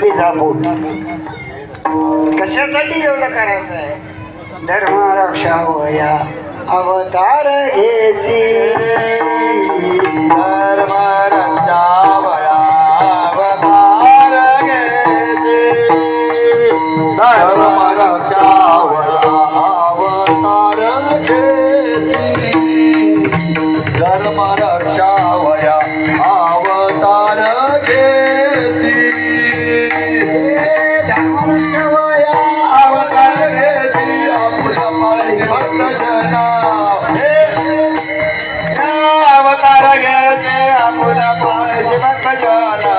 बीजापोटी कशासाठी एवढं करायचं आहे? धर्म रक्षा वया अवतार घेसी, धर्म रक्षावया अवतार घेसी, धर्म रक्षावया अवतार घेसी, धर्म रक्षावया अवतार घेसी, धर्म रक्षा वया अवतार घेसी, आपुला पाळी भक्त जना, अवतार घेसी, आपुला पाळी भक्त जना,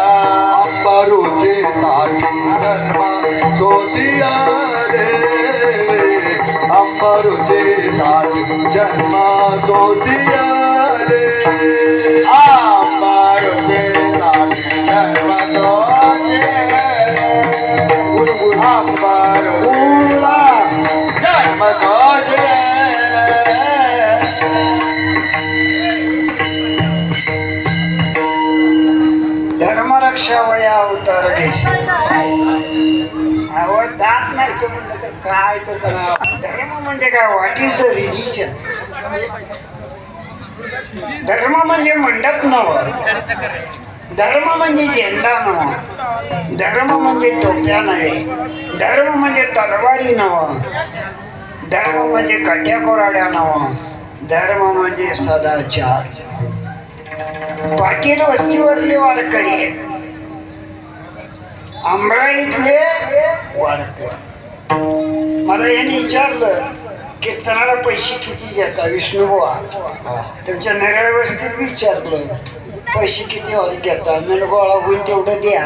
अंबरूचे साठी जन्म सोसिया रे, अंबरूचे साठी जन्म सोसिया रे, अंबरूचे साठी जन्म सोसिया रे, अंबरूला जन्म सोसिया रे. धर्म रक्षा वया अवतार घेसी. आवड दात नाही तर म्हणलं तर काय तर करा. धर्म म्हणजे काय? What is the religion? धर्म म्हणजे मंडप नव्ह, धर्म म्हणजे झेंडा नव्ह, धर्म म्हणजे टोप्या नव्हे, धर्म म्हणजे तलवारी नव्ह, धर्म म्हणजे कट्या कोराड्या नव्ह, धर्म म्हणजे सदाचार. पाटील वस्तीवरले वारकरी आहेत, अमराईतले वारकरी. मला याने विचारलं कीर्तनाला पैसे किती घेता विष्णुबुवा? तुमच्या नरळ वस्तीत विचारलं पैसे किती घेता? मला गोळा होईल तेवढं द्या.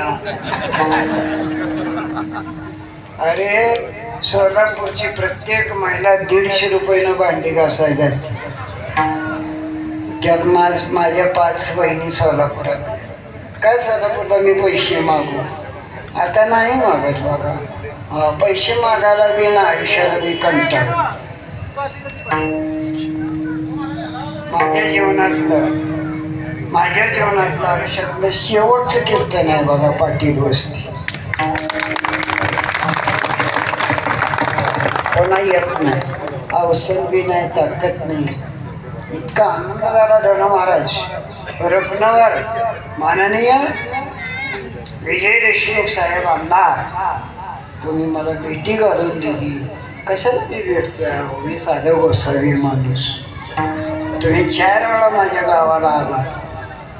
अरे सोलापूरची प्रत्येक महिला 150 रुपयानं भांडी घासायला जाते. त्यात माझ्या 5 बहिणी सोलापुरात. काय सोलापूरला मी पैसे मागू? आता नाही मागत बघा. पैसे मागायला बी ना आयुष्याला बी कंटाळ. माझ्या जीवनातलं आयुष्यातलं शेवटचं कीर्तन आहे बघा पाटील वस्ती. कोणा येत नाही, औषध बी नाही, ताकद नाही. इतका आनंद झाला धन महाराज रत्नावर माननीय विजय देशमुख साहेब आमदार, तुम्ही मला भेटी घालून दिली. कशाला मी भेटतोय? मी साधं गोसावी माणूस. तुम्ही 4 वेळा माझ्या गावाला आला.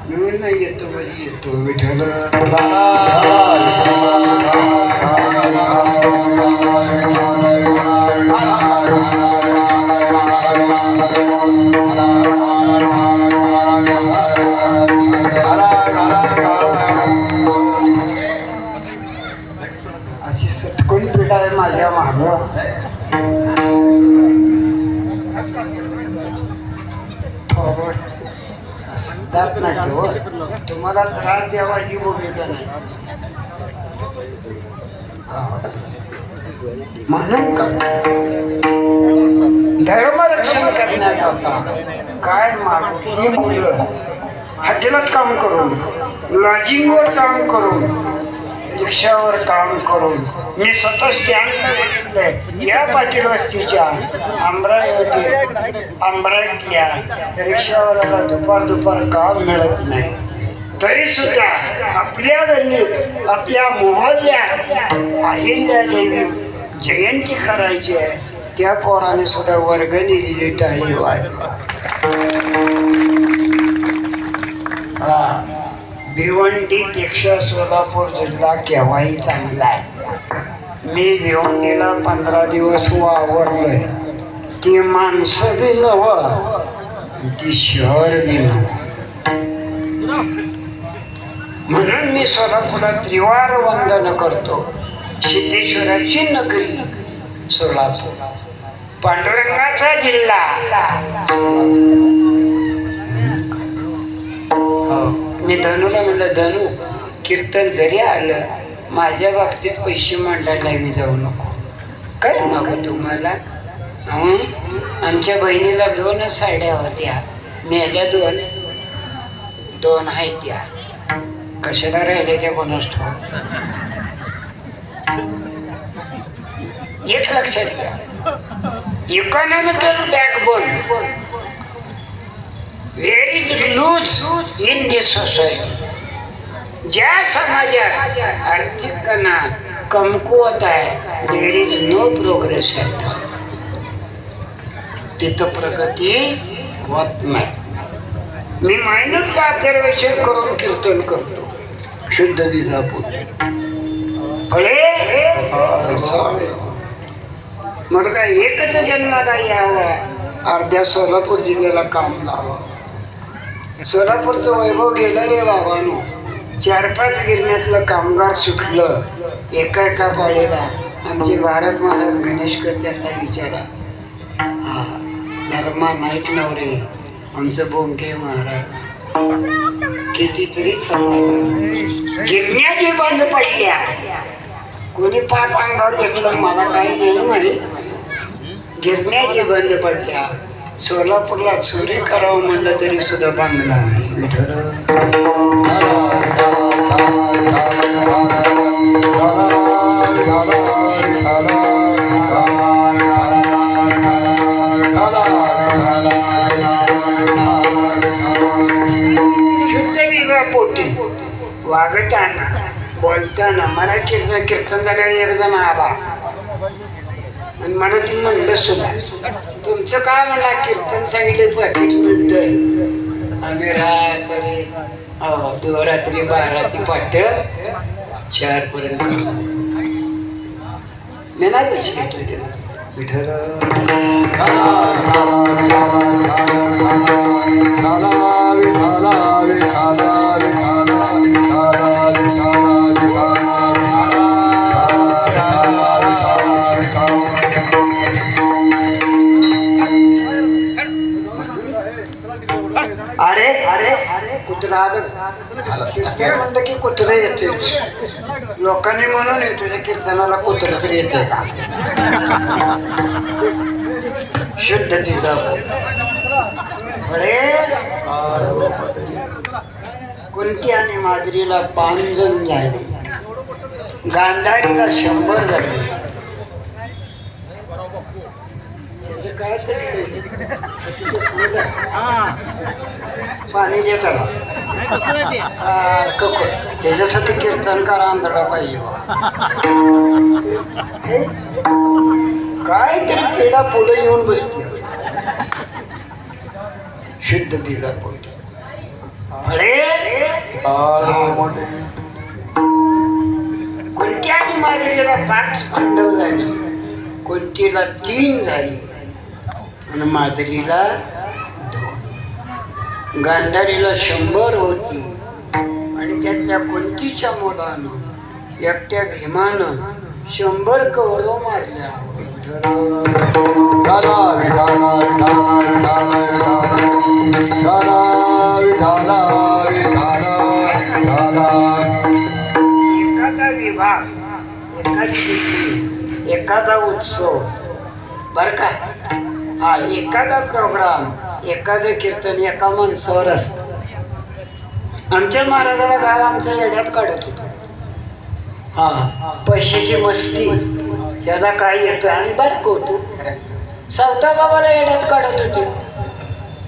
मी नाही येतो म्हणजे येतो. विठ्ठल अशी सटकून पिढा आहे माझ्या मागं. जात नाही तो. तुम्हाला त्रास द्यावा ही भूमिका नाही. म्हणून धर्मरक्षण करण्यात आता काय मागू? ही मुलं हॉटेलात काम करून, लॉजिंगवर काम करून, रिक्षावर काम करून, मी स्वतः स्टँडला बघितलंय या पाटील वस्तीच्या अमरावतीतल्या रिक्षावाल्याला दुपार काम मिळत नाही. तरी सुद्धा आपल्या गल्लीत, आपल्या मोहल्ल्यात अहिल्या देवी जयंती करायची आहे, त्या पोराने सुद्धा वर्गणी दिली, टाळी वाजवा. भिवंडीपेक्षा सोलापूर जिल्हा केव्हाही चांगला आहे. मी भिवंडीला 15 दिवस वावरलोय. ती माणसं बी नव्ह, ती शहर बी नव्ह. म्हणून मी सोलापूरला त्रिवार वंदन करतो. सिद्धेश्वराची नगरी सोलापूर, पांडुरंगाचा जिल्हा. मी धनूला म्हणलं, धनू कीर्तन जरी आलं माझ्या बाबतीत पैसे मांडायला मी जाऊ नको. काय मागू तुम्हाला? आमच्या बहिणीला 2 साड्या होत्या, मेल्या 2 आहेत त्या. कशाला राहिल्या त्या कोणास ठाऊक. एक लक्षात घ्या, economical backbone very loose in this society. ज्या समाजात आर्थिक कणा कमकुवत आहे, देर इज नो प्रोग्रेस. तिथं प्रगती होत नाही. मी मायनर ऑब्झर्वेशन करून कीर्तन करतो. शुद्ध बीजापूर फळे मग काय एकच जन्माला यावं, अर्ध्या सोलापूर जिल्ह्याला काम लावावं. सोलापूरचं वैभव गेलं रे बाबांनो. 4-5 गिरण्यातलं कामगार सुटलं एका एका पाळीला. आमचे भारत महाराज गणेश त्यांना विचारा, हा धर्मा नाईक नवरे आमचं बोंके महाराज कितीतरी समाज गिरण्या जे बंद पडल्या. कोणी पाप अंगावर घेतलं मला काही नाही माहीत. गिरण्या जे बंद पडल्या. सोलापूरला चोरी करावं म्हणलं तरी सुद्धा बांधला नाही. शुद्ध विवाह पोटी वागताना बोलताना मला कीर्तन झाल्यावर एक जण आला आणि मला ती म्हणलं सुद्धा, तुमचं काय म्हणला कीर्तन सांगितलं पाकिट मिळतंय. आम्ही रात्री 12 ते पहाटे 4 पर्यंत मी नाही पैसे घेतले. अरे अरे कुत्रा म्हणतं की कुत्रा येते. लोकांनी म्हणून तुझ्या कीर्तनाला कुत्रा तरी येते का? शुद्ध बीजापूर कुंती आणि माद्रीला 5 जण झाले, गांधारीला 100 झाले. काय पाणी देताना त्याच्यासाठी कीर्तनकार आंधळा पाहिजे. काय तरी पेढा पुढे येऊन बसते. शुद्ध बीजापूर कोणत्याही मार्गीला 5 पांडव झाली, कोणतीला 3 झाली आणि माद्रीला 2. गांधारीला 100 होती आणि त्यातल्या कुंतीच्या मुलानं एकट्या भीमानं 100 कवरो मारल्या. एखादा विभाग, एखादा उत्सव बर का, हा एखादा प्रोग्राम, एखादं कीर्तन एका माणसावर असतं. आमच्या महाराजाला गाव आमच्या येड्यात काढत होतो. हा पैशाची मस्ती याला काय येतं आणि बारक होतो. सावता बाबाला येड्यात काढत होते.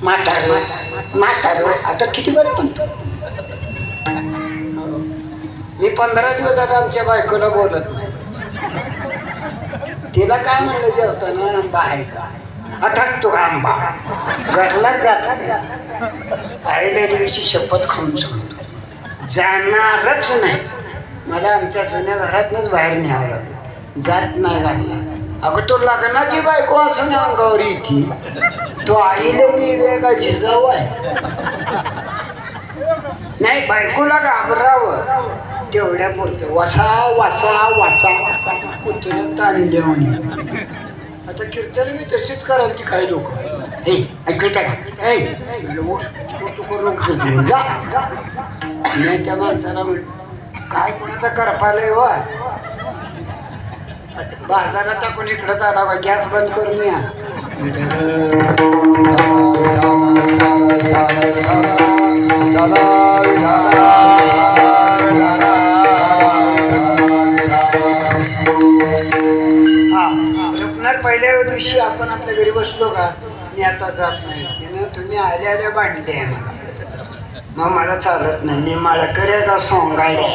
म्हातार आता किती बरं म्हणतो. मी 15 दिवस आता आमच्या बायकोला बोलत नाही. तिला काय म्हणलं जेवताना, आंबा आहे का? आता तो आंबा घरला जाता पहिल्या दिवशी शपथ खाऊन सांगतो जाणारच नाही. मला आमच्या जुन्या घरातनंच बाहेर न्यावं लागलं. जात नाही लागला. अगं तो लग्नाची बायको असून अंगावर येते. तो आईला दिले का झिजाऊ आहे. नाही बायकोला घाबरावं तेवढ्या पुरतं. वसा वासा वाचा कुत्र्यात ताणी देऊन. आता कीर्तन मी तशीच करायची काही लोक. हे ऐकता का? तू करू नको जा. मी त्या माणसाला म्हण काय कोणाचा करपालय वा बाजारात टाकून इकडं चाला बा. गॅस बंद करून या. हा म्हणणार पहिल्या दिवशी आपण आपल्या घरी बसलो का, मी आता जात नाही. तिनं तुम्ही आल्या आल्या भांडले आहे मला, मग मला चालत नाही, मी माळकऱ्या का सोंगाड्या.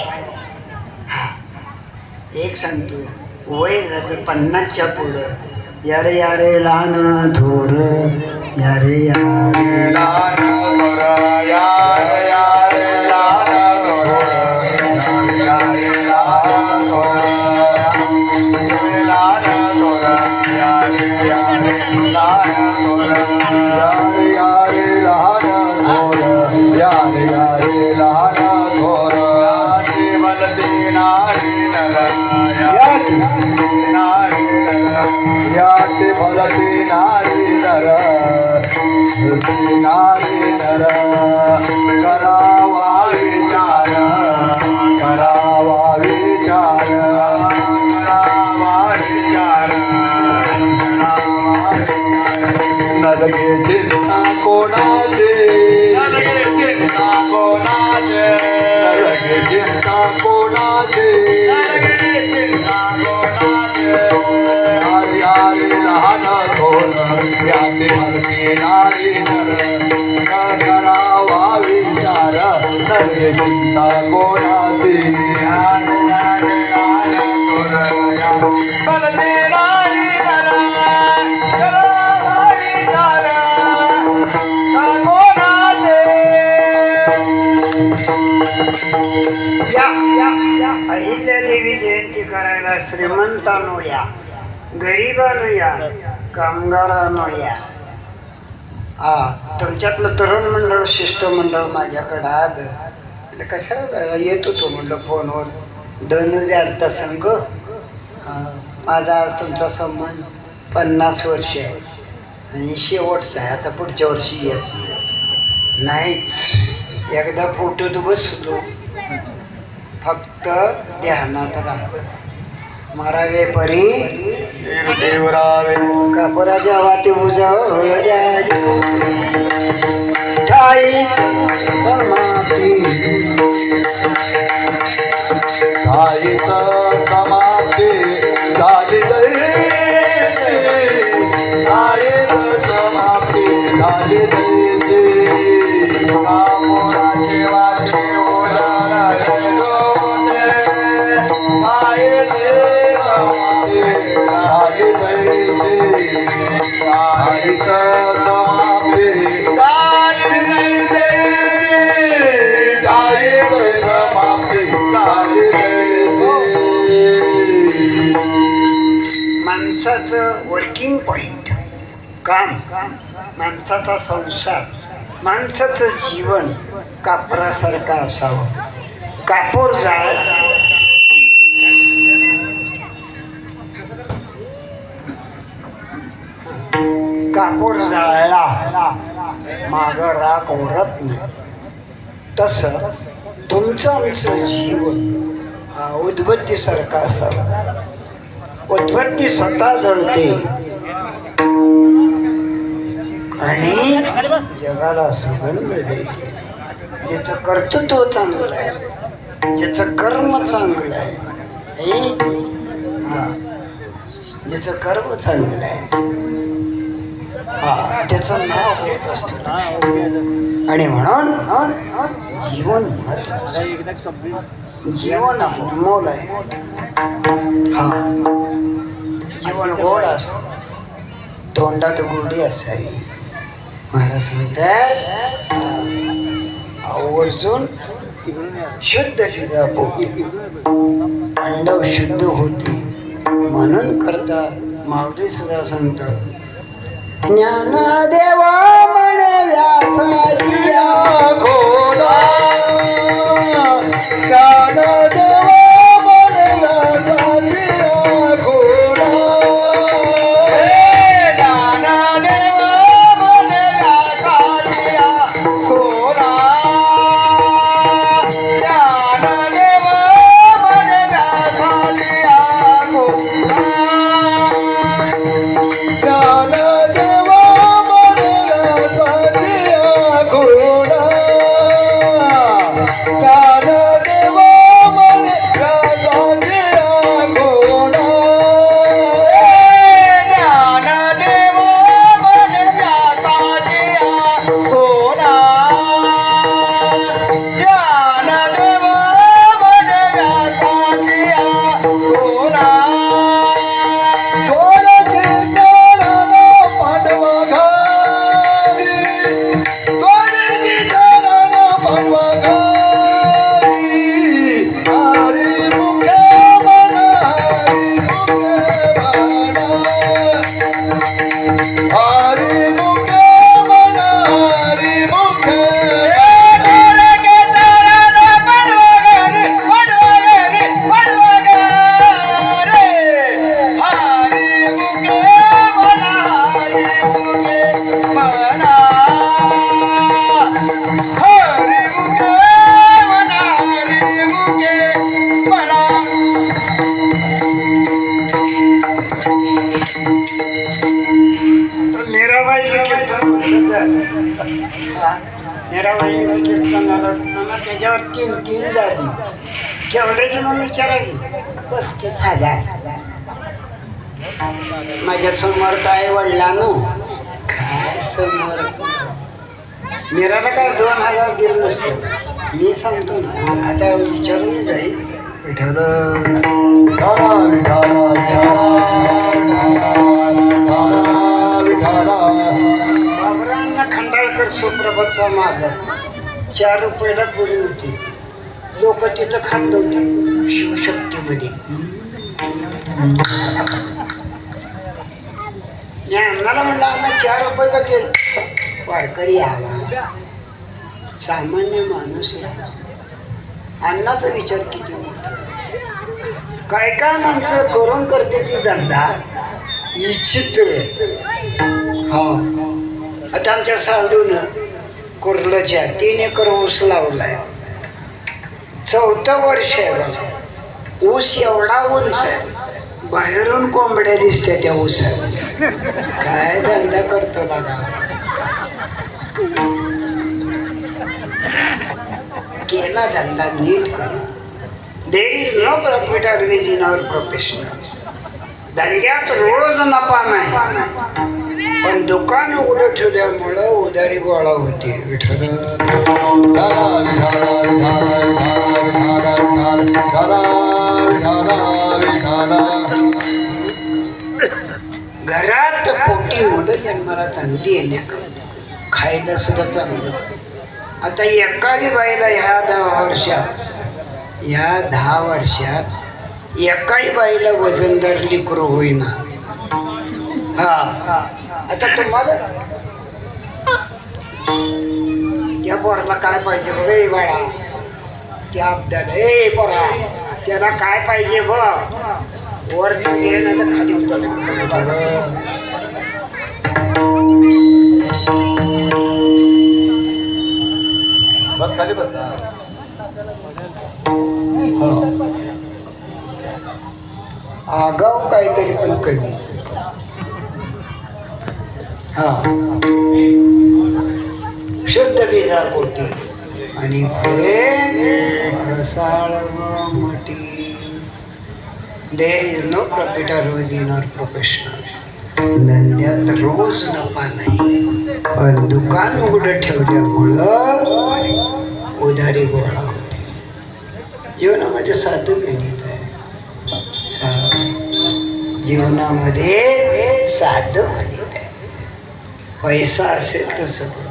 एक सांगतो, वय झालं 50च्या पुढं, यारे यारे लहान थोर, यारे यारे लहान थोर, यारे यारे लहान थोर, यारे लहान थोर, लहान थोर, यारे यारे लहान थोर, यारे यारे लहान थोर, यारे यारे लहान थोर. भलती नारी नर, याती नारी नर, याती भलती नारी नर, भलती नारी नर. करावा विचार, करावा विचार, करावा विचार, नलगे चिंता कोणाचे, नलगे चिंता कोणाचे, नलगे चिंता कोणाचे, नलगे चिंता कोणाचे. यारे यारे लहान थोर, याते भलती नारी नर, करावा विचार, नलगे चिंता कोणाची. यारे यारे लहान थोर, भलती नारी नर, करावा विचार, कोणाचे. या अहिल्या देवी जयंती करायला श्रीमंतानो या, गरीबानो या, कामगारानो या. तुमच्यातलं तरुण मंडळ, शिष्टमंडळ माझ्याकडं आलं, म्हणजे कशाला येत होतो म्हणलं फोनवर, धनुर्व्यार्थ संघ. माझा आज तुमचा संबंध 50 वर्ष आहे आणि शेवटचा आहे. आता पुढच्या वर्षी येत नाहीच. एकदा फोटोत बसलो, फक्त ध्यानात राहा. मरावे परी देवरावे, कापराच्या वाटी उजळल्या, ठाईच समाप्ती, ठाईच समाप्ती झाली जैसे, ठाईच समाप्ती झाली जैसे. कामोराचे वाटे ओलांडले होते, ठाईच समाप्ती झाली जैसे, ठाईच समाप्ती झाली जैसे, ठाईच समाप्ती झाली जैसे. माणसाचं वर्किंग पॉइंट काम, माणसाचा संसार, माणसाचं जीवन कापरासारखं असावं. कापूर जाळ कापूर जाळला माग राख ओरत नाही. तसं तुमचं आमचं जीवन उद्बत्तीसारखं असावं. उद्बत्ती स्वतः जळते आणि जगाला सुगंध देते. ज्याचं कर्तृत्व चांगलं आहे, ज्याचं कर्म चांगलं आहे, ज्याचं कर्म चांगलं आहे, त्याचं नाव होत असतं. आणि म्हणून जीवन महत्वाचं, जीवन अनमोल आहे. जीवन गोड असतं, तोंडात गोडी असावी. महाराज म्हणतात आवर्जून शुद्ध पिजा पोटी, अंडव शुद्ध होते म्हणून करता. माऊली सुद्धा सांगतात, ज्ञानदेवा म्हणे व्यासाजिया घोडा, ज्ञानदेवा म्हणे व्यासाजिया घोडा. ज्ञानदेवा म्हणे व्यासाजिया घोडा, ज्ञानदेवा म्हणे व्यासाजिया घोडा. ज्ञानदेवा म्हणे व्यासाजिया घोडा, ज्ञानदेवा म्हणे हरिमुख मन हरिमुख मीराबाईचं कीर्तन मीराबाईचं कीर्तन रडताना त्याच्यावर 3 जाती केवढ्याची म्हणून विचारा की 35,000. माझ्या समोर काय वडिलांनो काय समोर मीराला काय 2,000 दिलं नसतं मी सांगतो ना आता विचारून जाईल बाबरांना खंडाळकर सुप्रभातचा माग 4 रुपयाला पुरी होती लोक तिथं खात होते शिवशक्तीमध्ये अन्नाला म्हणलं आम्हाला 4 रुपये का केलं वारकरी आला सामान्य माणूस आहे अन्नाचा विचार किती मोठा काय काय माणसं करून करते ती धंदा इच्छित हा आता आमच्या साडून कुर्लच्या 3 एकर ऊस लावलाय 4थं वर्ष आहे बघा ऊस एवढा उंच आहे बाहेरून कोंबड्या दिसते त्या ऊसात काय धंदा करतो बघा केला धंदा नीट करा there is no profit organise in our professional धंद्यात रोज नफा नाही पण दुकान उघडं ठेवल्यामुळं उधारी गोळा होते विठ्ठल घरात पोटी मुलं जन्माला चांगली येणे खायला सुद्धा चांगलं आता एकाही बाईला ह्या 10 वर्षात एकाही बाईला वजनदार लेकरू होईना हा आता तुम्हाला त्या पोराला काय पाहिजे बघ ए बाळा त्या अब्दाला ए पोरा त्याला काय पाहिजे बघ वर ये ना तर खाली उतर बस खाली बस आगाव काहीतरी पण कमी हा शुद्ध बीजा पोटी आणि रसाळ मोठी देर इज नो प्रॉफिट रोज इन आवर प्रोफेशनल धंद्यात रोज नफा नाही पण दुकान उघडं ठेवल्यामुळं उधारी गोळा होते जीवनामध्ये साधं गणित आहे जीवनामध्ये साधं गणित आहे पैसा असेल तर सगळं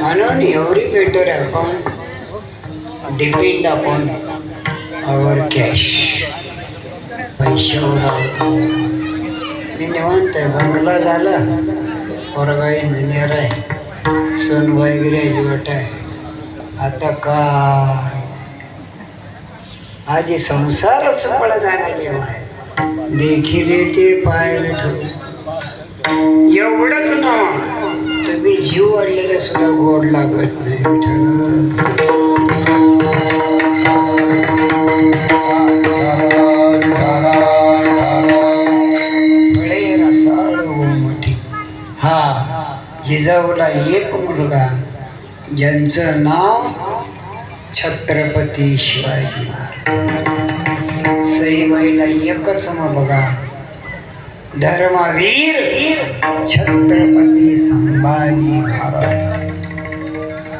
म्हणून every better upon depend upon our cash पैशावर मी निवांत आहे बंगला झाला पोरगा इंजिनियर आहे सोनबाई ग्रॅज्युएट आहे आता काय आधी संसारच पडा जाणार आहे देखील ते पाय एवढंच ना तुम्ही जीव वाढलेलं सुद्धा गोड लागत नाही हा जिजाऊला एक मुलगा ज्यांचं नाव छत्रपती शिवाजी सईबाईला एकच मुलगा धर्मवीर छत्रपती संभाजी महाराज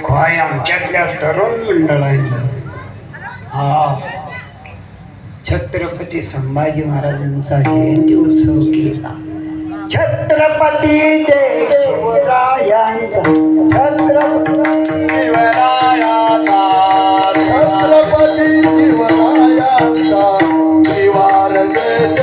काय आमच्यातल्या तरुण मंडळांनी हा छत्रपती संभाजी महाराजांचा जयंती उत्सव केला छत्रपती शिवरायांचा छत्रपती शिवरायांचा श्रीवार जय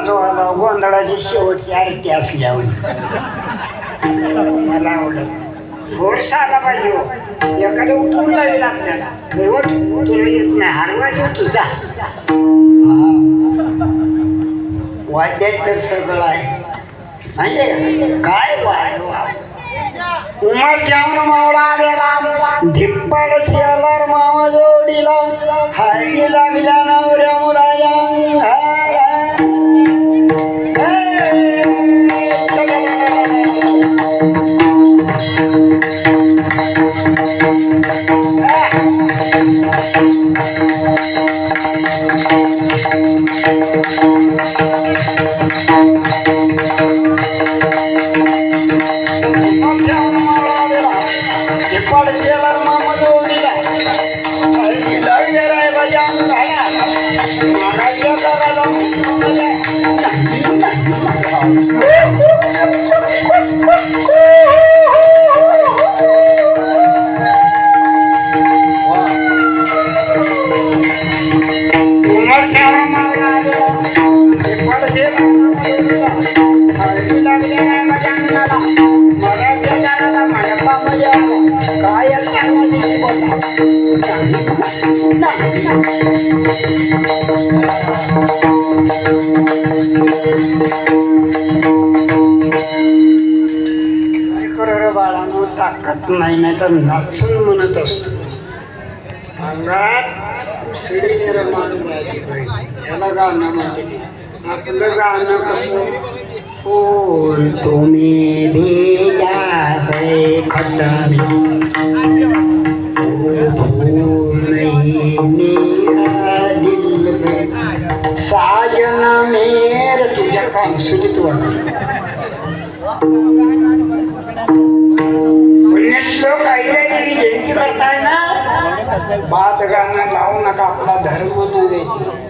वाजवायला गोंधळाची शेवटची आरती असल्यावर मला आवडत घोरसा आला पाहिजे हो. एखादं उठून लागेल आपल्याला उठ तुला येत नाही हरवायची तुझा वाद्यात तर सगळं आहे माहितीये काय वाजवा उमर जाऊन मावळा आलेला धिप्पाड शेलार मामा जोडीला हळदी लागल्या नवऱ्या मुलाया बाळांनो ताकद नाही तर नाचून म्हणत असतो अंगात शिडी निर्माण झाली पाहिजे याला गाणं म्हणते आपलं गाणं कसं फूल तुम्ही भेजा है खतमी फूल नहीं मेरा दिल में साजन मेर तुझ्या कानसुलीत वाटत लोक आईराई जयंती करताय ना बात गाणं लावू नका आपला धर्म न देते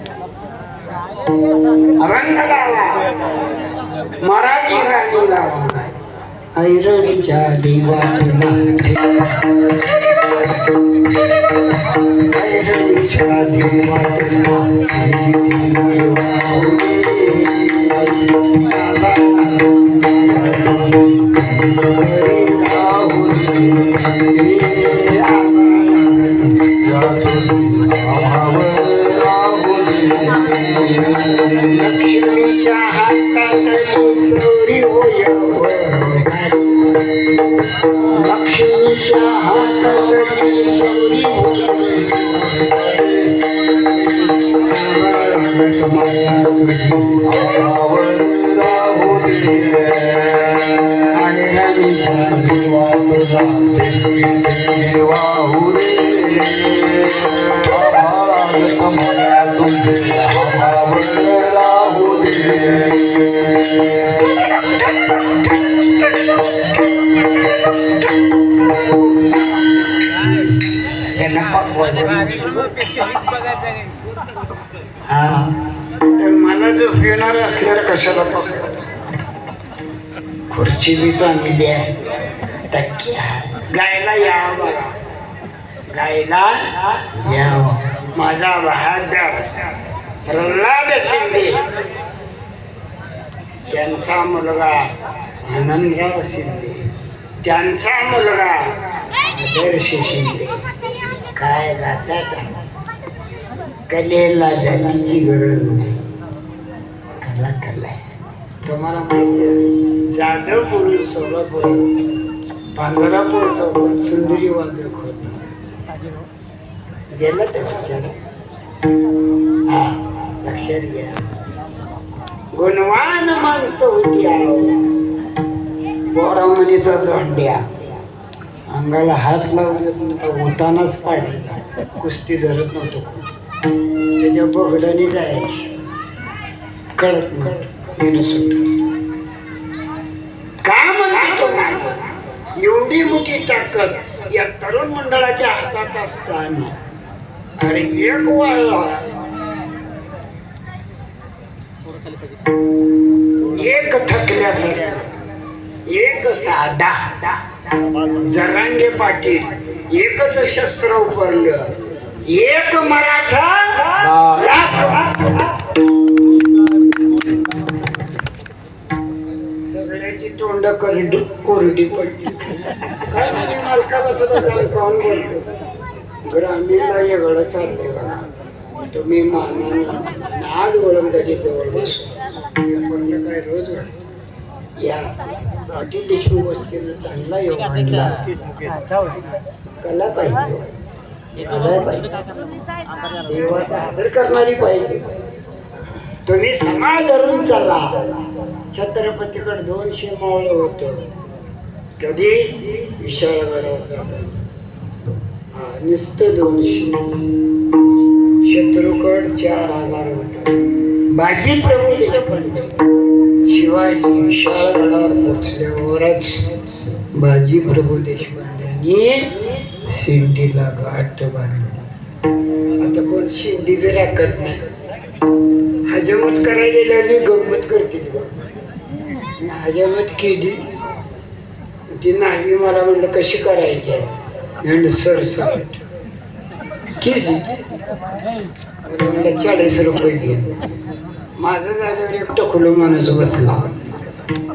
अभंग लावा मराठी गाणी लावा ऐरणीच्या देवा तुला ऐरणीच्या देवा लक्ष्मीच्या हातात चोरी होय लक्ष्मीच्या हातात चोरी मला जो फिरणार असल्यावर कशाला पकडत खुर्ची बी चांगली आहे टक्क्या गायला यावं बघा गायला यावं माझा बहादर प्रल्हाद शिंदे त्यांचा मुलगा आनंदराव शिंदे त्यांचा मुलगा आदर्श शिंदे काय राहतात कलेला जातीची गरज नाही कला कला तुम्हाला माहिती आहे जाधवपूर सोलापूर पांढरापूर चौकात सुंदरी वादक होती गेलं ते हा लक्षात घ्या गुणवान माणसं होती बोरामणीचा दोंड्या अंगाला हात लावून होतानाच पाडायचा कुस्ती धरत नव्हतो त्याच्या बगडाने जायची कळत नव्हतं सुट का म्हणतो एवढी मोठी ताकद या तरुण मंडळाच्या हातात असताना अरे एक वाळला एक थकल्या सगळ्या एक साधा जरांगे पाटील एकच शस्त्र उपरलं एक मराठा तोंड कोरडी पडली काय नाही मालकाला सुद्धा काय पाहून बोलतो ग्रामीणला वेगळं चालते बघा तुम्ही मानून आज ओळख झाली जवळ बसून काय रोज या पाटील देशमुख वस्तीनं चांगला योग आणला कला पाहिजे देवाचा आदर करणारी पाहिजे तुम्ही समाज धरून चालला छत्रपतीकडे 200 मावळं होतं कधी विशाळगडावर नुसतं 200 शत्रूकड 4000 होतं बाजी प्रभू देशपांडे शिवाजी विशाळगडावर पोचल्यावरच बाजी प्रभू देशपांड्यांनी शिंदीला गाठ बांधली आता कोण शिंदी बी राखत नाही हजमत करायला मी गंमत करते हजमत केली ती नाही मला म्हणलं कशी करायची आहे सरसकट केली म्हणलं 40 रुपये घे माझं झाल्यावर एक टकुलो माणूस बसला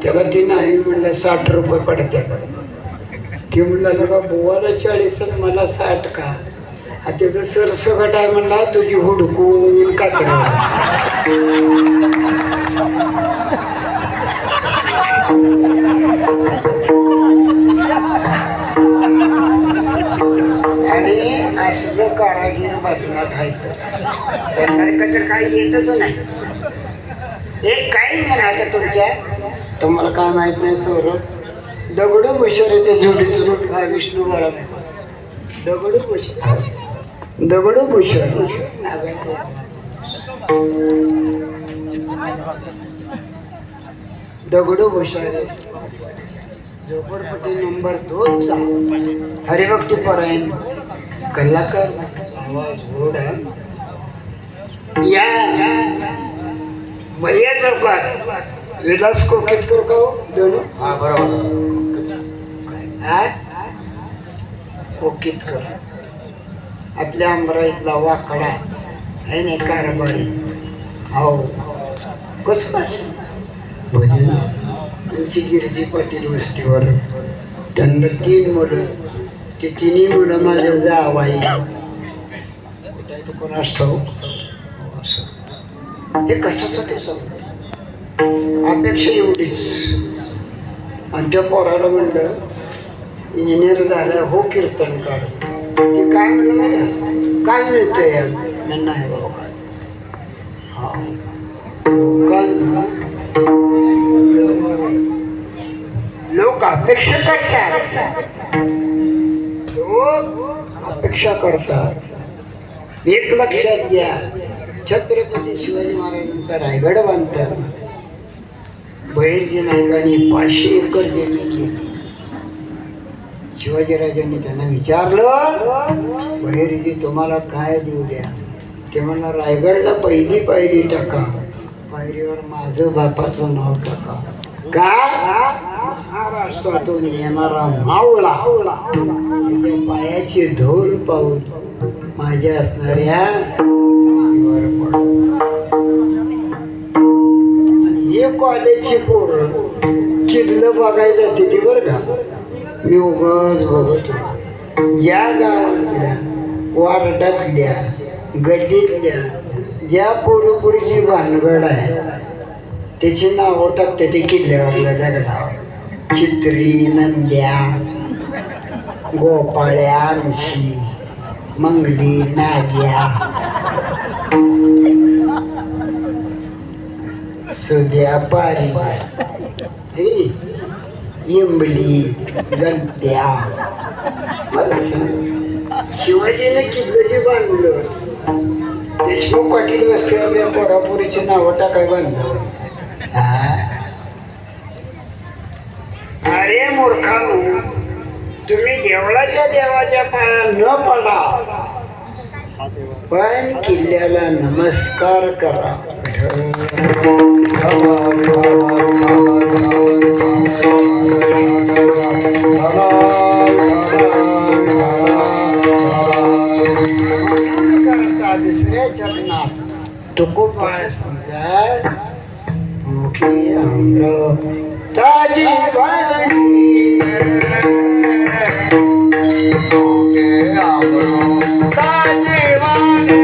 त्याला ती नाही म्हणलं 60 रुपये पडते ती म्हणलं बा बुवाला 40 आणि मला 60 का त्याचं सरसकट आहे म्हणला तुझी हुडकून कातरा आणि असलं कारागीर बसला खायचं त्यांना काही येतच नाही एक काही म्हणायचं तुमच्या तुम्हाला काय माहित नाही सौरभ दगड भुशार ते झोडीच रूट हा विष्णू बाळा दगड भुशार दगड भुशार दगड भुशार झोपडपट्टी नंबर 2 चा हरिभक्ती परायण कलाकार आवाज गोड आहे या मैया चौकात विलास कोकेशकर का दोन हा बरोबर कोकेतकर आपल्या अमराईतला वाकडा आहे ना कारभारी हो कसं भजन त्यांची गिरजी पाटील वस्तीवर त्यांना 3 मुलं ते 3ही मुलं माझ्या जावाई कोणास ठाऊक ते कशासाठी सांगतो अपेक्षा एवढीच आणि त्या पोराला म्हणलं इंजिनियर झालं हो कीर्तनकार ते काय म्हणलं माहिती काय मिळतंय नाही बाबा लोक अपेक्षा करतात लोक अपेक्षा करतात एक लक्षात घ्या छत्रपती शिवाजी महाराजांचा रायगड बांधतात बहिर्जी नायकांनी 500 एकर जमीन घेतली शिवाजीराजांनी त्यांना विचारलं बहिर्जी तुम्हाला काय देऊ द्या ते म्हणला रायगडला पहिली पायरी टाका पायरीवर माझं बापाचं नाव टाका का महाराष्ट्रातून येणारा मावळा त्याच्या पायाची धूळ पाहून माझ्या असणाऱ्या हे कॉलेजची पोरं किल्लं बघायला जाते ती बरं का मी उगाच बघतो या गावातल्या वार्डातल्या गल्लीतल्या ज्या पोरीची भानगड आहे त्याची नावं टाकते ते किल्ल्यावरल्या दगडावर चित्री नंद्या गोपाळ्या अंशी मंगली नाग्या सुद्या पारी इंबली गंत्या मला शिवाजीने किल्लं बांधलं देशमुख पाटील वस्तीवरल्या पोरापुरीची नावं टाकाय बांधलं अरे मूर्खानो तुम्ही देवळाच्या देवाच्या पाया न पडा पण किल्ल्याला नमस्कार करा दुसऱ्या चरणात तुकोबाळ समजा मुखी आम्र ताजी वाणी मुखे अमृत ताजी वाणी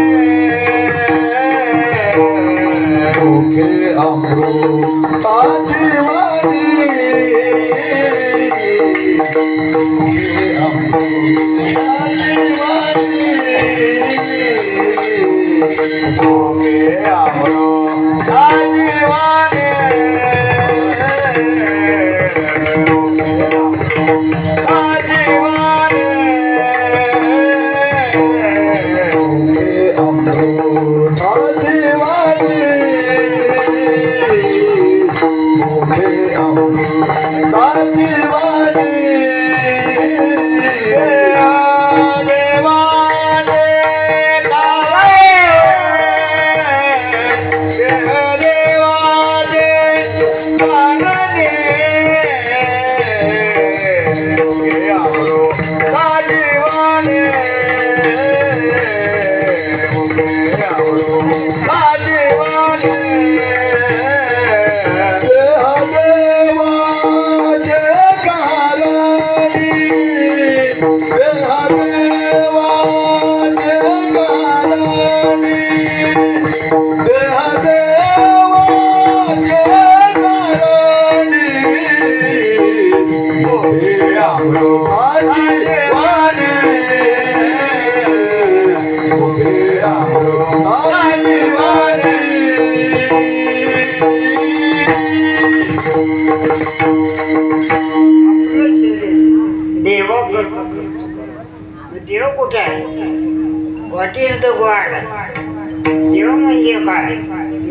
मुखे अमृत ताजी वाणी मुखे अमृत ताजी वाणी मुखे अमृत ताजी वाणी देव कुठे आहे? What is the god? देव म्हणजे काय?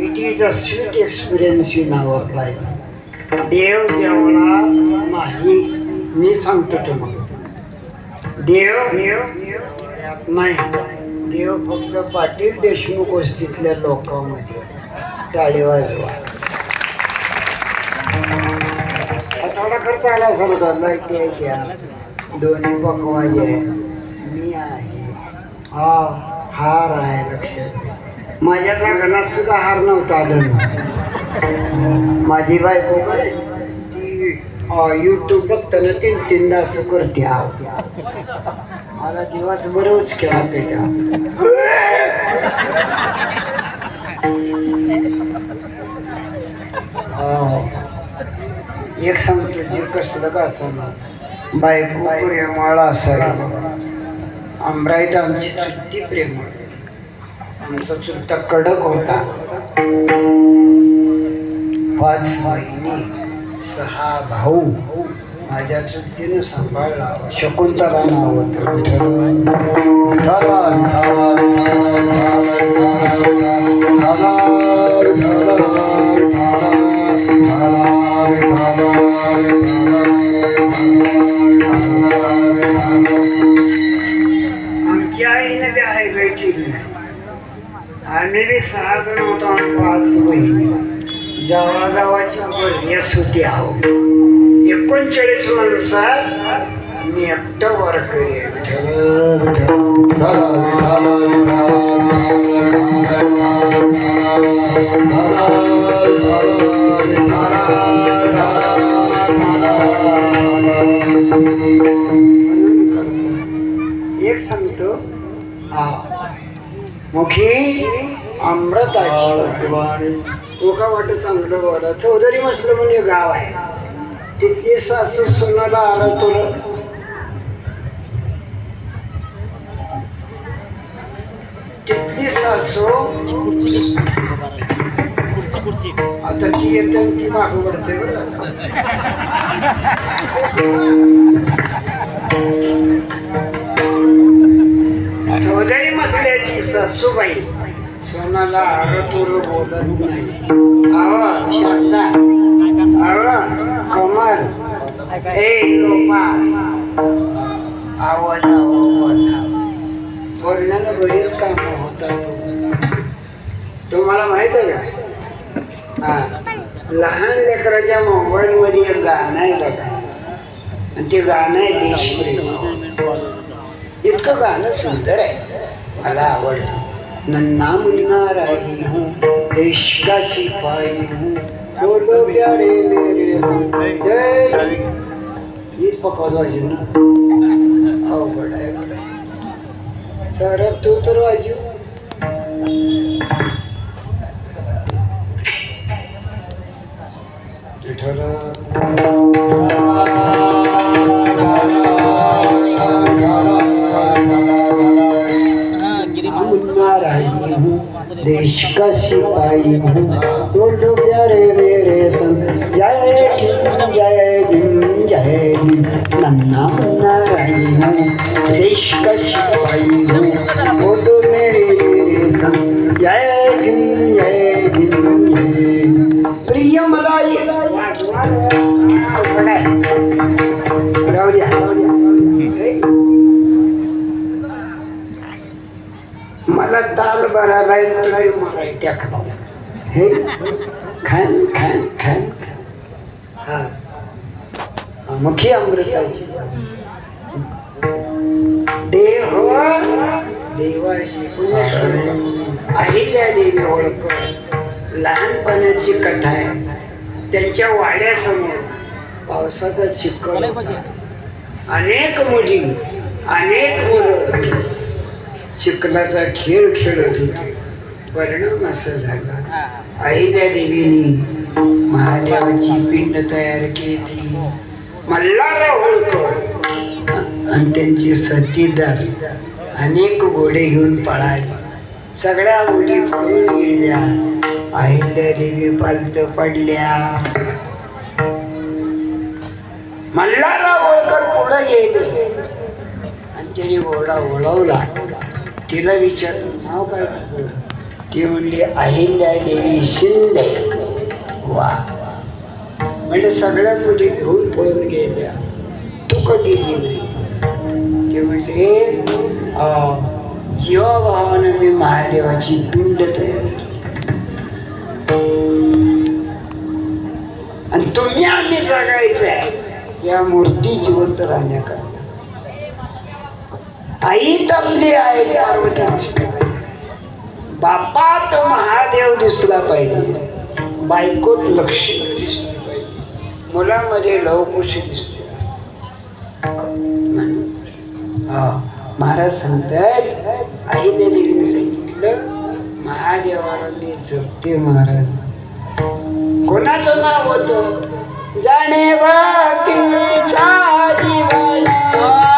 It is a sweet experience in our life. देव देवला नाही, मी सांगतो तुम्हाला. देव नाही, देव फक्त पाटील देशमुख वस्तीतल्या लोकांमध्ये. टाळी वाजवा. थोडा खर्च आला असेल का? लाईट यायच्या, दोन्ही पकवायचे, मी आहे, हार आहे. लक्षात, माझ्या लग्नात सुद्धा हार नव्हता आलं. माझी बायको काय यूट्यूब बघताना 3-3दा असं करते. मला दिवस बरोच केला त्याच्या. एक सांगतो, जे कसलं का असं बायको प्रेमळ असावी. आमराईत आमची चुलती प्रेमळ. आमचा चुलता कडक होता. 5 बहिणी 6 भाऊ. माझ्या चुलतीनं सांभाळला. शकुंतला नाव होतं. आमच्या आईने बी आहे वेळ केली. आम्ही बी 6 जण होतो आणि 5 बहिणी. गावागावाची बहिणीस होती. 39 माणसात मी एकटं वर करेन. एक सांगतो, मुखी अमृताची तो का वाटत चांगलं बोला. चौधरी म्हटलं म्हणजे गाव आहे. तिथली सासू सुनाला आलं तुला. तिथली सासू आता ती येते ती मागं पडते. चौधरी म्हटल्याची सासूबाई सोनाला आरतुर बोलत नाही. शांता, कमल, आवाज बोलण्याला बरीच कामं होतात. तुम्हाला माहित आहे का? लहान लेकराच्या मोबाईल मध्ये एक गाणं आहे बघा. आणि ते गाणं आहे देशप्रेम. इतकं गाणं सुंदर आहे, मला आवडतं. नन्ना मुन्ना राही हूँ, देश का सिपाही हूँ, बोलो प्यारे मेरे संग जय हीच पकवाज वाजू ना अवघड आहे सरब तू तर वाजू देश का सिपाही हूँ बोलो प्यारे मेरे संग जय भीम जय भीम जय भीम नन्ना मुन्ना राही हूँ देश का सिपाही हूँ बोलो मेरे संग जय भीम जय भीम जय भीम प्रिय मलाई राहू द्या मला दाल बरा राहील त्या हे खान खान खान हा मुखी अमृताची देव देवाची अहिल्या देवी ओळख लहानपणाची कथा आहे त्यांच्या वाड्यासमोर पावसाचा चिखल अनेक मुली अनेक मुलं चिखलाचा खेळ खेळत होते परिणाम असा झाला अहिल्या देवीने महादेवाची पिंड तयार केली मल्हार होळकर आणि त्यांची सतीदार अनेक घोडे घेऊन पळाले सगळ्या मुली पळून गेल्या अहिल्या देवी पालत पडल्या मल्हार होळकर पुढे गेले आणि त्याने घोडा वळवला तिला विचारलं नाव काय तुझं ती म्हणली अहिल्या देवी शिंदे वा म्हणजे सगळ्या मुली घेऊन पळून गेल्या तू कधी गेली ते म्हणले जीवाभावानं मी महादेवाची पिंड तयार आणि तुम्ही आम्ही जगायचं आहे या मूर्ती जिवंत राहण्याकरता आई तपली आहे पार्वती दिसली पाहिजे बापात महादेव दिसला पाहिजे बायकोत लक्ष्मी दिसली पाहिजे मुलामध्ये लवकुशी दिसली महाराज सांगतात आईने देवीने सांगितलं महादेवाला मी जपते महाराज कोणाचं नाव होतं जाणे भक्तीचा दिवाळा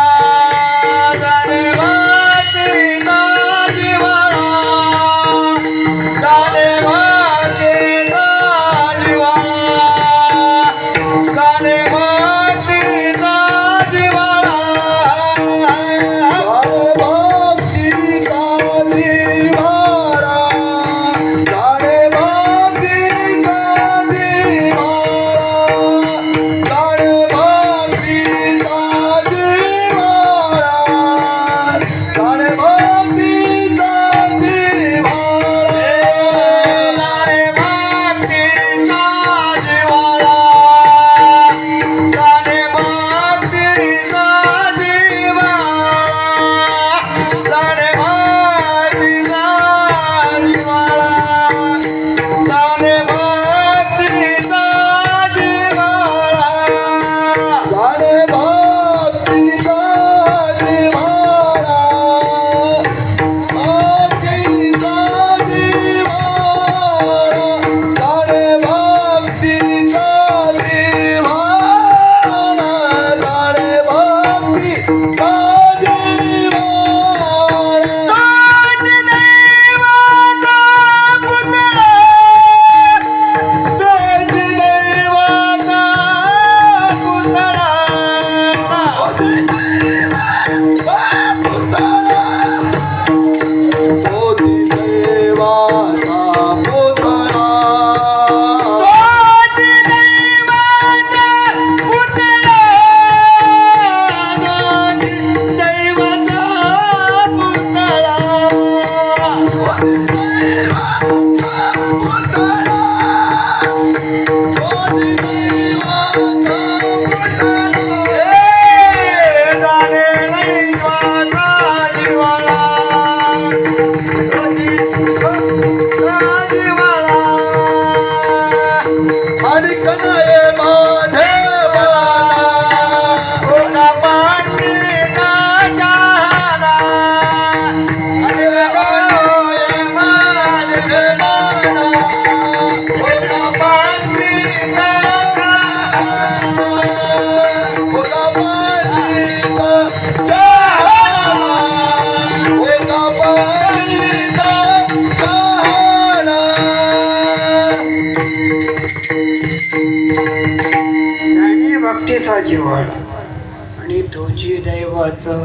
आणि तुझी दैवाचं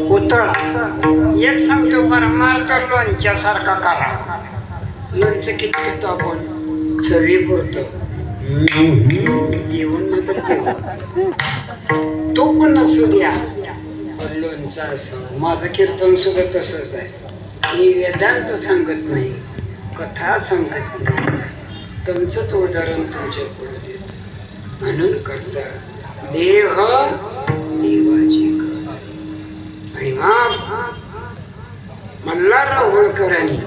पुतळा एक सांगतो परमार्थ लोणच्यासारखा करा. लोणचं किती घेतो आपण चवी पुरतो जेवण नंतर जेवण तो पण नसू द्या पण लोणचं असं. माझं कीर्तन सुद्धा तसंच आहे. मी वेदांत सांगत नाही, कथा सांगत नाही, तुमचंच उदाहरण तुमच्या पुढे देतो. म्हणून करता देह देवाची कर. आणि मल्हारराव होळकरांनी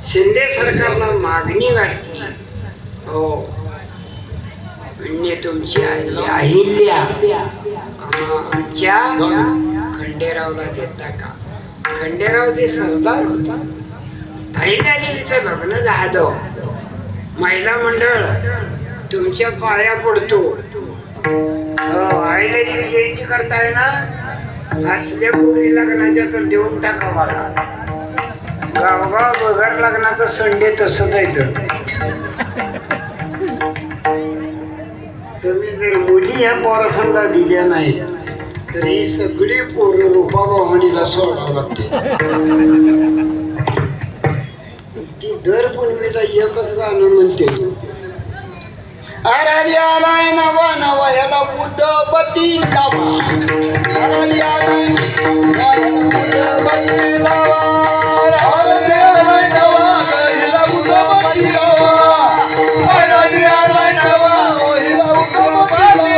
शिंदे सरकारला मागणी घातली, हो म्हणजे तुमची आई अहिल्या ज्या खंडेरावला देता का. खंडेराव ते सरदार होते. अहिल्यादेवीचं लग्न झालं. महिला मंडळ तुमच्या पाया पडतो. अहिल्यादेवी जयंती करताय ना, असल्या पोरी लग्नाच्या तर देऊन टाका मला. गावगाव बगर लग्नाचं संडे तसंच आहे. तुम्ही जर मुली ह्या पोरासंगा दिल्या नाही तर ही सगळी पोरं रूपाभावानीला सोडावं लागते. ती दर पूर्वीला एकच गाणं म्हणते, अरे आलाय नवा नवा ह्याला उद्दपती लावा. अरे आलाय उद्दपती लावा. अरे आलाय नवा ह्याला उद्दपती लावा. अरे आलाय नवा ह्याला उद्दपती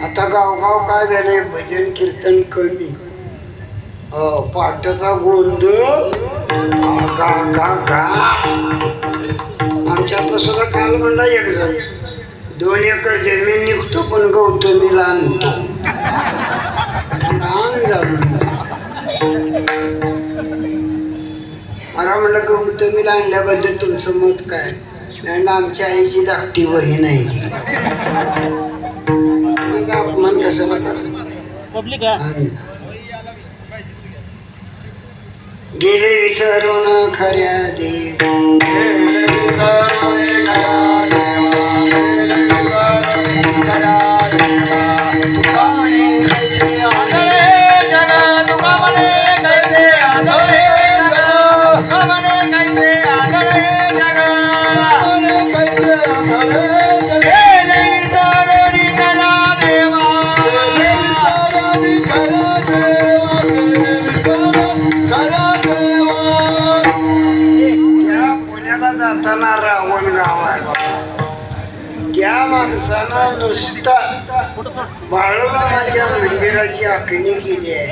आता गावगाव काय झालंय, भजन कीर्तन कमी. पाटाचा गोंधळ गा गा गा. आमच्यात सुद्धा काल म्हणला एक जण 2 एकर जमीन निघतो पण गौतमीला आणतो. लहान झालं मला म्हणलं गौतमीला आणल्याबद्दल तुमचं मत काय. आणि आमच्या आईची धाकटी बहीण आहे ती. अपमान कशाला करा. गेले विसरून खऱ्या देव. जाताना रावण गाव आहे. त्या माणसानं नुसता बाळूमामाच्या मंदिराची आखणी केली आहे.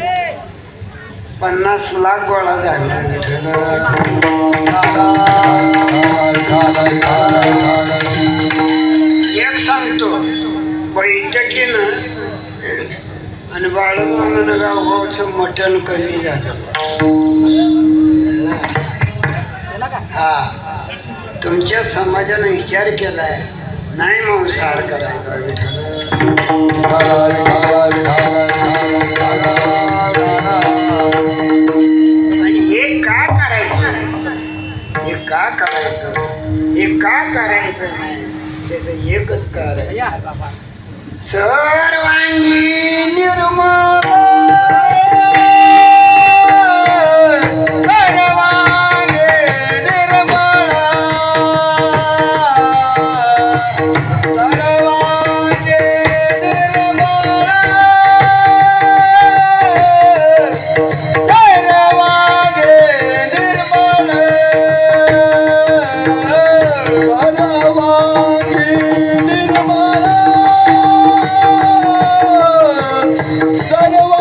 50 लाख गोळा झाला. एक सांगतो बैठकीनं आणि बाळूमामानं गावगावचं मटण कमी झालं. हा तुमच्या समाजाने विचार केलाय नाही मांसाहार करायचा. आणि हे का करायचं, हे का करायचं, हे का करायचं नाही त्याचं एकच कारण, सर्वांगी निर्मळ सर्व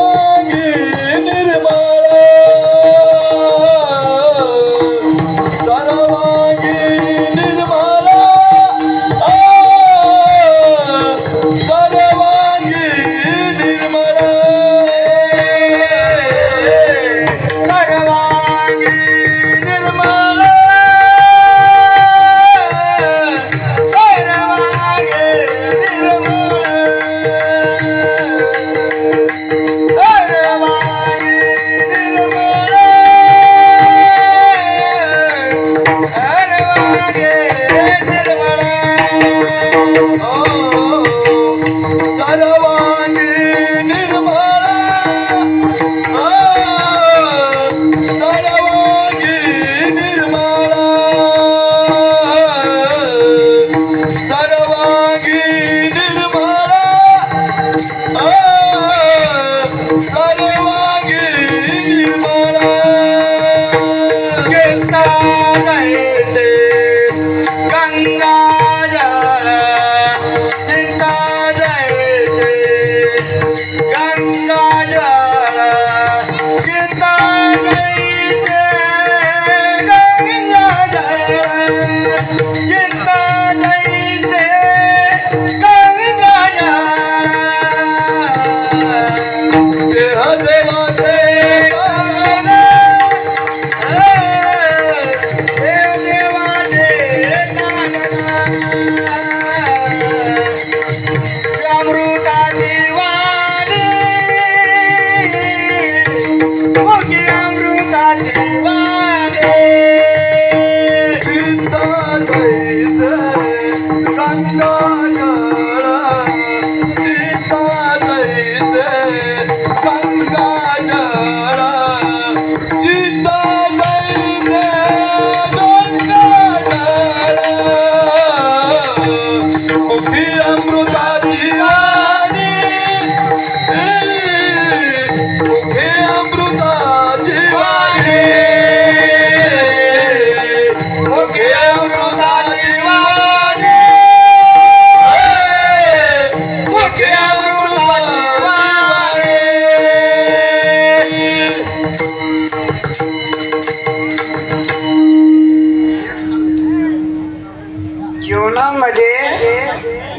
जीवनामध्ये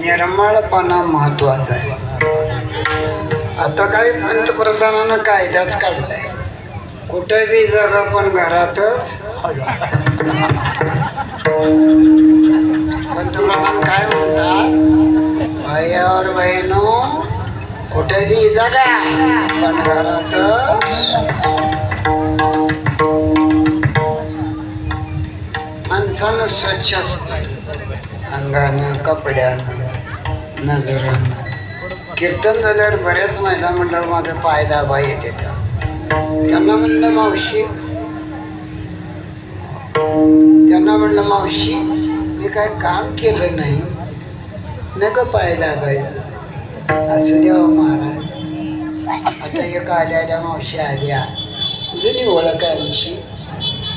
निर्मळपणा महत्वाचा आहे. आता काही पंतप्रधानानं कायदाच काढलाय, कुठे बी जगा पण घरातच. पंतप्रधान काय म्हणतात, भाई और बहिणो कुठे बी जगा पण घरातच. माणसानं स्वच्छ असतं, अंगानं, कपड्यानं, नजरेनं. कीर्तन झाल्यावर बऱ्याच महिला मंडळ माझा पाय दाबा येते. त्यांना म्हणलं मावशी मी काय काम केलं नाही, नका पाय दाबायचं. असं देवा महाराज. आता एक आल्या मावशी आल्या, जुनी ओळख आहे आमची.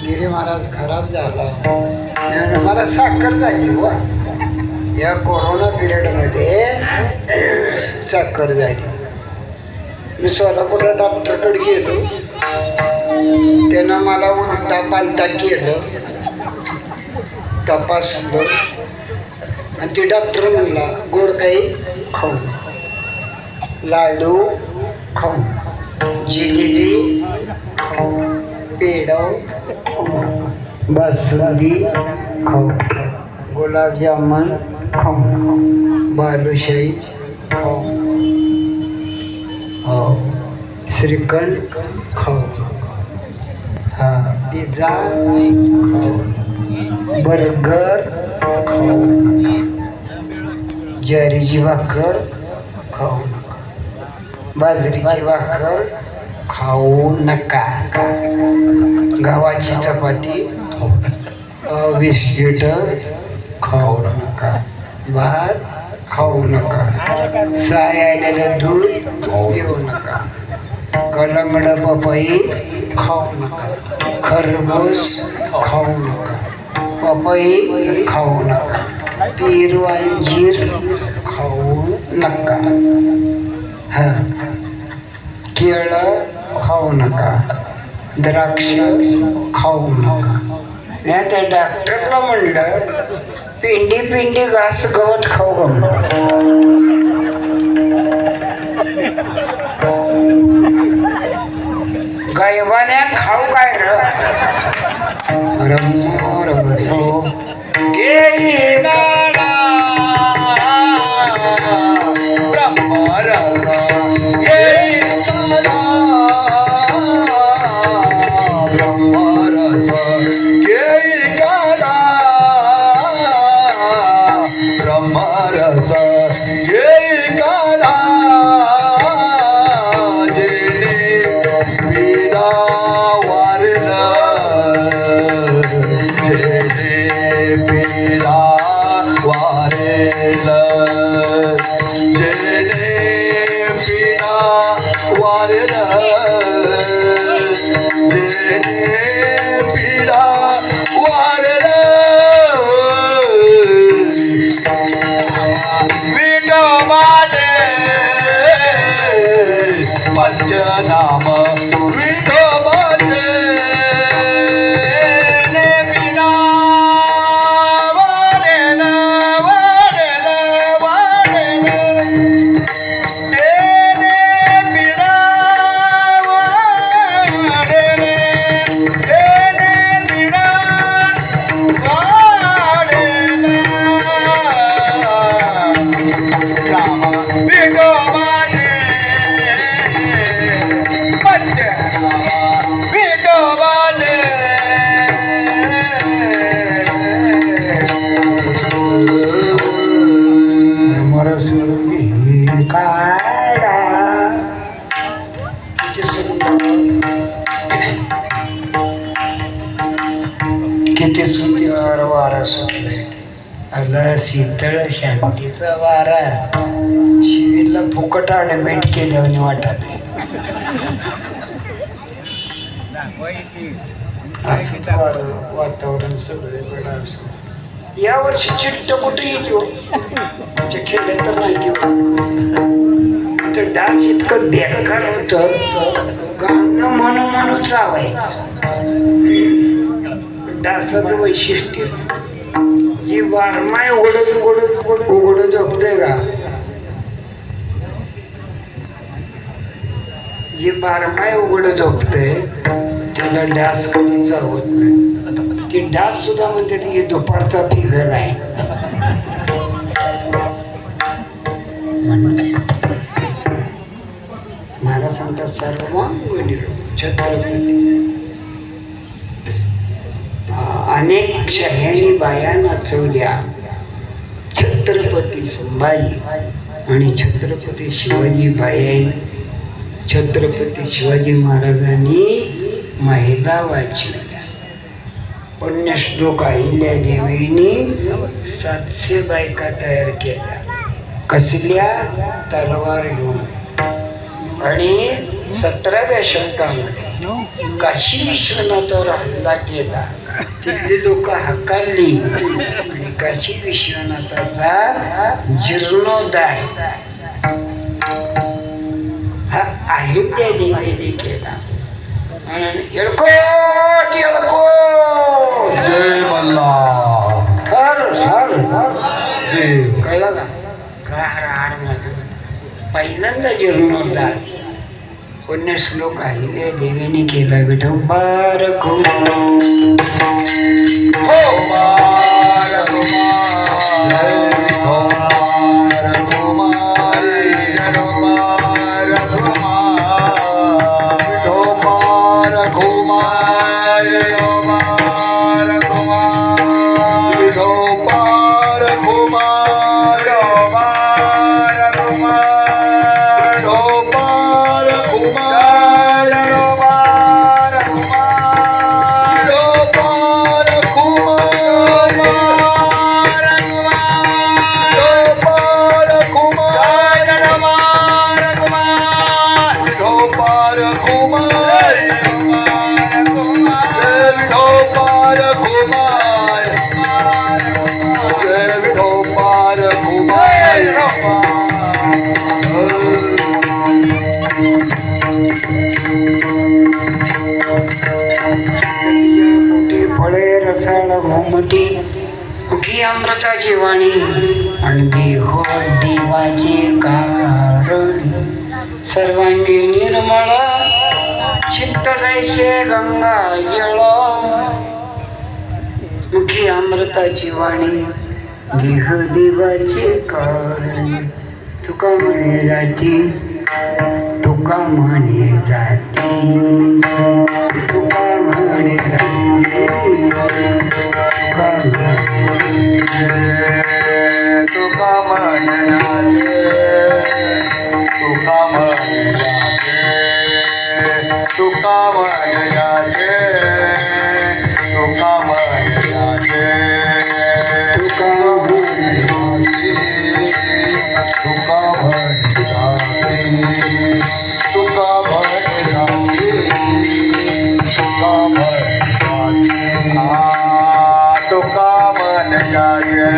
गिरी महाराज खराब झाला, मला साखर झाली वा. या कोरोना पिरियडमध्ये साखर झाली. मी सोलापूरला डॉक्टरकडे गेलो, त्यानं मला उलटा पालता केलं, तपासलं. आणि ते डॉक्टर म्हणला गोड काही खाऊ, लाडू खाऊ, जिलेबी खाऊ, पेढा बासुंदी खाऊ, गुलाबजामुन खाऊ, बालुशाही खाऊ, हो श्रीखंड खाऊ, हा पिझ्झा खाऊ, बर्गर खाऊ, ज्वारीची भाकर खाऊ नका, बाजरीची भाकर खाऊ नका, गव्हाची चपाती, बिस्किट खाऊ नका, भात खाऊ नका, साय आलेलं दूध पिऊ नका, कलमड पपई खाऊ नका, खरबूज खाऊ नका, पपई खाऊ नका, पेरू अंजीर खाऊ नका, हा केळं खाऊ नका, द्राक्ष खाऊ नका. नाही त्या डॉक्टरला म्हणलं पिंडी घास गवत खाऊ का. गायबाने खाऊ काय रमसो गे पंचनाम विठोबाचे बिना वारेल वारेल वारेल बिना किती सुंदर वारा सुटलाय. आला शीतळ शांतीचा वारा. शिवीला फुकट ऍडमिट केल्याने वाटत वातावरण सगळे बरं असं. या वर्षी चिट्ट कुठे येईल हो? आमच्या खेड्यात तर नाही तर डान्स इतकं बेकार होत. गाणं म्हणून म्हणून चावायचं. डान्साचं वैशिष्ट्य जी वारमाय उघडत उघडत उघडत झोपते का, जी बारमाय उघडत झोपते त्याला डास कधी चावत नाही. ती डास सुद्धा म्हणते की दुपारचा फिगर आहे. महाराज सांगतात सर्वांगणी छत्रपती. अनेक शह्यांनी बाया नाचवल्या. छत्रपती संभाजी आणि छत्रपती शिवाजी बाई. छत्रपती शिवाजी महाराजांनी महिला वाचवल्या. पुण्यश्लोक अहिल्या देवीने 700 बायका तयार केल्या. कसल्या? तलवार घेऊन. आणि 17व्या शतकामध्ये काशी विश्वनाथावर हल्ला केला. तिथली लोक हकालली आणि काशी विश्वनाथाचा जीर्णोद्धार हा अहिल्या देवीने केला. येळकोट येळकोट जय मल्हार. हर हर देव. कळलं का? काय हर हर मध्ये पहिल्यांदा जीर्णोद्धार पुण्यश्लोक अहिल्या देवीने केला. विठोबार फळे रसाळ घुमटी मुखी अमृताची वाणी आणि देहो देवाचे कारण. सर्वांगी निर्मळ चित्त जैसे गंगा जळ. मुखी अमृताची वाणी देह देवाचे कारण. तुका म्हणे जाती तुका म्हणे जाती तुका म्हणे जाती तुका म्हणे जाते. तुका म्हणे जाते. तुका म्हणे जाते. तुका म्हणे जाते. तुका म्हणे तुका म्हणे जाते. तुका म्हणे जाते. तुका म्हणे जाते. तुका म्हणे जाते.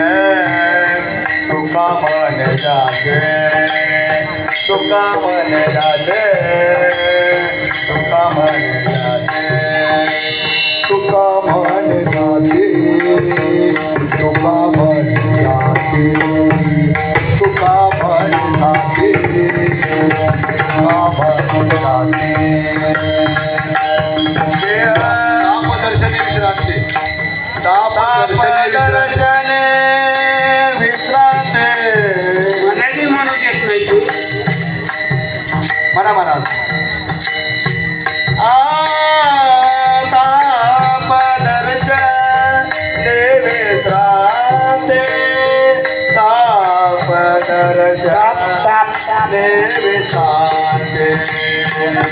तुका म्हणे जाते. तुका म्हणे जाते. तुका म्हणे जाते. तुका म्हणे जाते. तुका म्हणे जाते. तुका म्हणे जाते. तुका म्हणे जाते. नामदर्शने विश्रांती. नामदर्शने विश्रांती. मनाली म्हणू देत नाही तू. म्हणा म्हणा.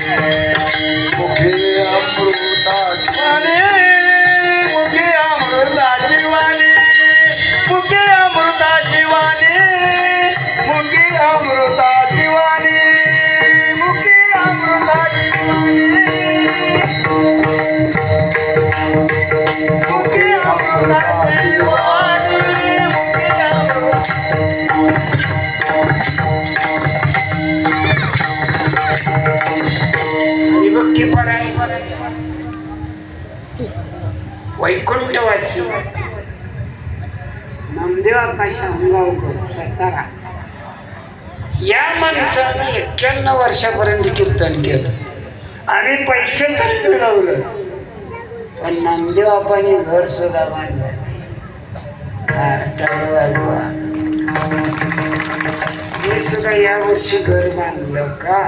मुखे अमृताची वाणी मुखे अमृताची वाणी मुखे अमृताची वाणी मुखे अमृताची वाणी मुखे अमृताची वाणी मुखे अमृताची वाणी मुखे विभक्ती परायण वैकुंठवासी नामदेव आकाशा सातारा या माणसाने 91 वर्षापर्यंत कीर्तन केलं आणि पैसे तर मिळवलं, पण नामदेव बापाने घर सुद्धा बांधलं. हे सुद्धा या वर्षी घर बांधलं का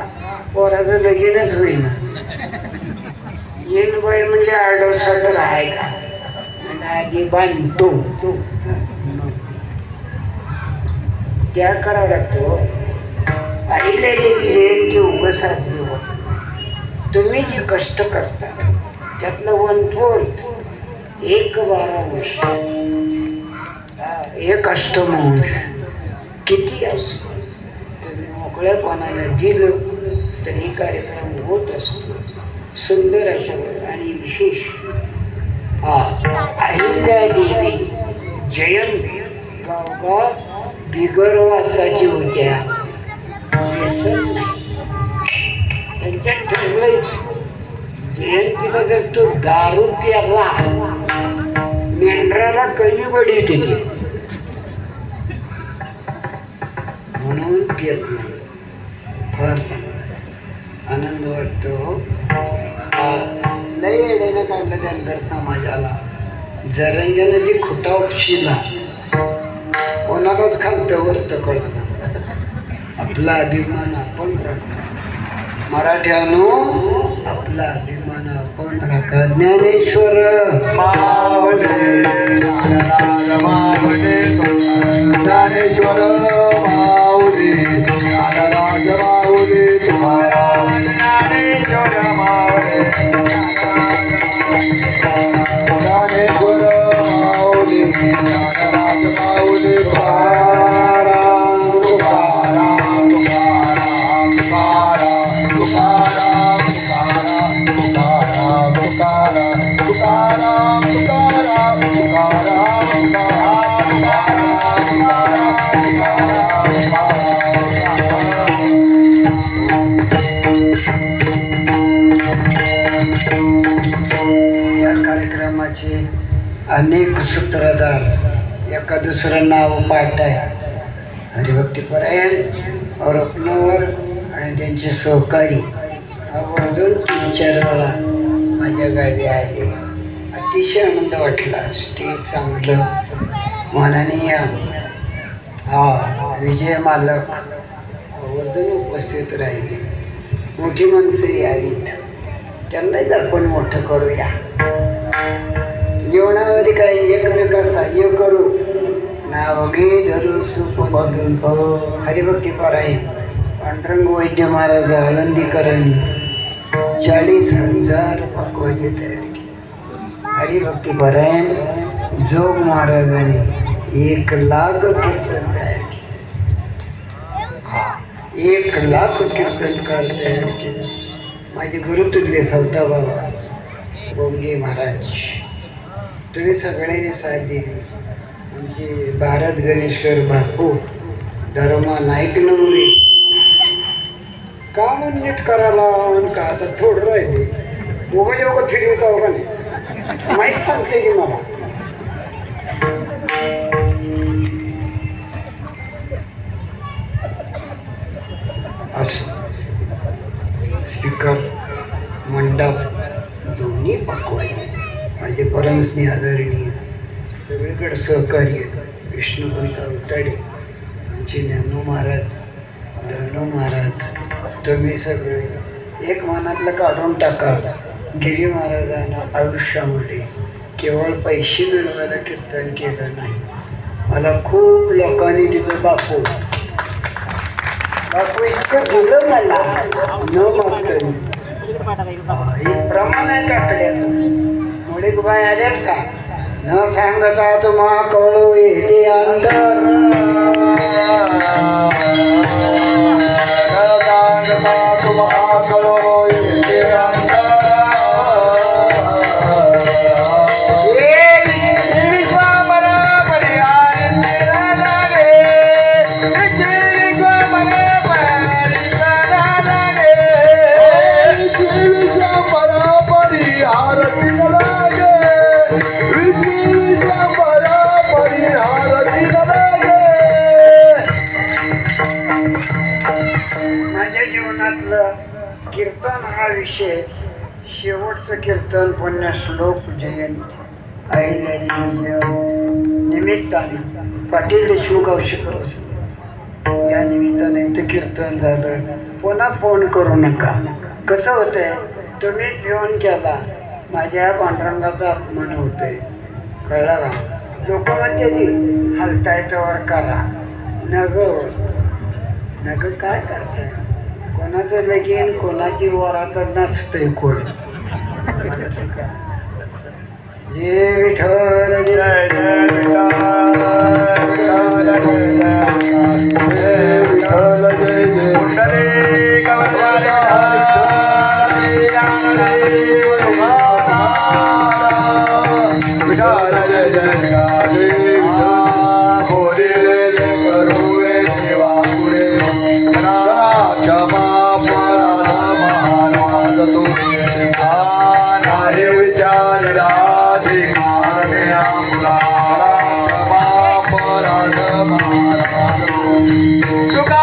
पोराचं लगीनच होईना. येण बाई म्हणजे आडोसा तर आहे का, आणि आधी बांधतो तो त्या करावं लागतो. आईला जयंती उभं साजरी होत. तुम्ही जे कष्ट करता त्यातलं 1/4 1/12 एक अष्टमांश किती असतो. तुम्ही मोकळ्यापणाला दिलं तर हे कार्यक्रम होत असतो सुंदर अशा. आणि विशेष अहिल्यादेवी जयंती गावगाव बिगरवासाची होत्या. त्यांच्यात ठरलंच जयंतीला जर तो दारू प्याला मेंढराला कमी बडी तिथे म्हणून पियत नाही. फार चांगला आनंद वाटतो. लय येण्यानं काढलं त्यानंतर समाजाला जरंग्यानं जी खुटावशीला कोणालाच खालतं वरतं कळलं. आपला अभिमान आपण राखा मराठ्यानो, आपला अभिमान आपण राखा. ज्ञानेश्वर मावले ज्ञानराज मावले ज्ञानेश्वर माऊली ज्ञानराज माऊली तुकाराम ज्ञानेश्वर माऊली ज्ञानेश्वर माऊली ज्ञानराज माऊली तुकाराम तुकाराम तुकाराम तुकाराम तुकाराम तुकाराम तुकाराम तुकाराम या कार्यक्रमाचे अनेक सूत्रधार, एका दुसरं नाव पाठ आहे. हरिभक्तीपरायण औरपनवर आणि त्यांचे सहकारी आवर्जून 3-4 वेळा माझ्या गावी आले. अतिशय आनंद वाटला. स्टेज चांगलं माननीय विजय मालक आवर्जून उपस्थित राहिले. मोठी माणसंही आलीत, त्यांनाही आपण मोठं करूया. जेवणामध्ये काही एकमेका सहाय्य करू. नाव घे धरू सुख बघून हरिभक्तीपरायण पांडुरंग वैद्य महाराज आळंदीकरण 40,000 पकवायची तयारी केली. हरिभक्तीपरायण जोग महाराजांनी 1,00,000 कीर्तन तयार केले. 1,00,000 कीर्तनकार तयार केले. माझे गुरुतुल्य सवता बाबा बोंगे महाराज, तुम्ही सगळ्यांनी साथ दिली. आमचे भारत गणेशकर बापू धर्मा नाईक नमुने का नीट करायला का आता थोडं राहिले. मोबाईल एवढं फिरवता का नाही माहीत सांगते की मला. असं स्पीकर मंडप दोन्ही पकवाय माझे परमस्नेह आदरणीय सगळीकडे सहकार्य विष्णुपंत अवताडे, आमचे ज्ञानू महाराज, धनु महाराज, तुम्ही सगळे एक मनातलं काढून टाका. गिरी महाराजांना आयुष्यामध्ये केवळ पैसे मिळवायला कीर्तन केलं नाही. मला खूप लोकांनी दिलं. बापू इतकं दिलं मला न मागतं. ही प्रमाण आहे का कडे मुळीक बाय आल्यात का न सांगता तुम्हा कळू येते अंतर माझ्या जीवनातलं कीर्तन हा विषय शेवटचं कीर्तन पुण्यश्लोक जयंती अहिल्यादेवीच्या निमित्ताने पाटील देशमुख औषध या निमित्ताने इथं कीर्तन झालं. पुन्हा फोन करू नका. कसं होतंय तुम्ही फोन केला माझ्या पांडुरंगाचा अपमान होतोय कळला का. लोक म्हणते हलताय तर करा नग नग काय करताय कोणाचं लगीन कोणाची वरात नाचतंय कोण. जे विठ्ठल जय जय विठ्ठल जय जय तुका